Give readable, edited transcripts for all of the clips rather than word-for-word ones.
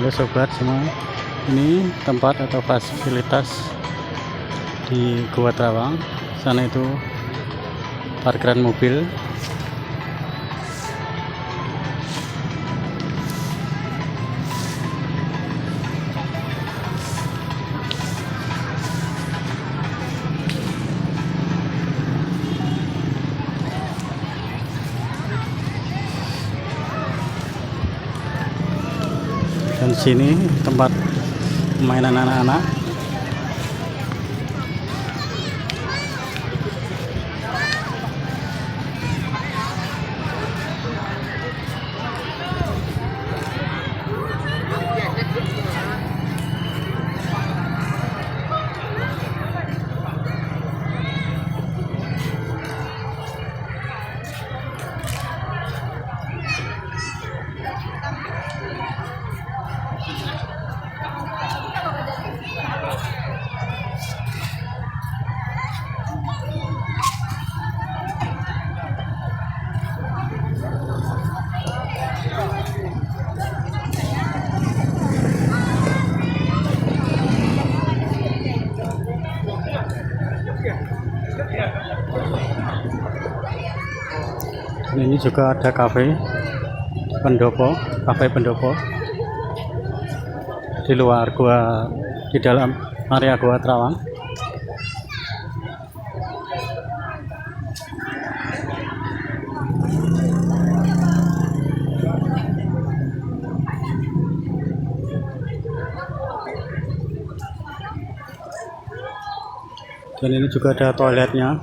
Halo sobat semua, ini tempat atau fasilitas di Gua Trawang. Sana itu parkiran mobil. Dan sini tempat mainan anak-anak. Dan ini juga ada kafe pendopo di luar gua, di dalam area Gua Trawang. Dan ini juga ada toiletnya.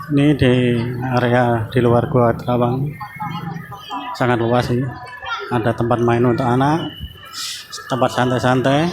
Ini di area di luar Gua Trawang sangat luas sih. Ada tempat main untuk anak, tempat santai-santai.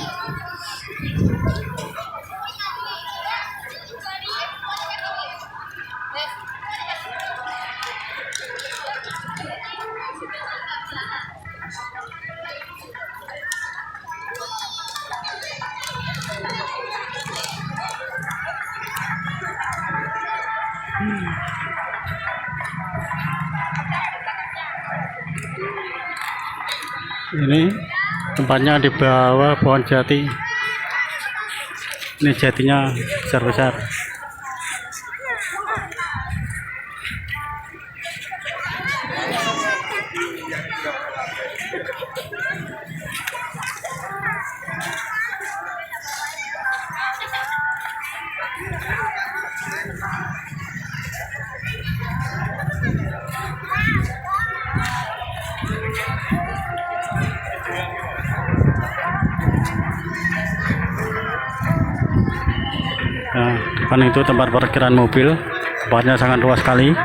Ini tempatnya di bawah pohon jati. Ini jatinya besar-besar. Nah, depan itu tempat parkiran mobil, tempatnya sangat luas sekali.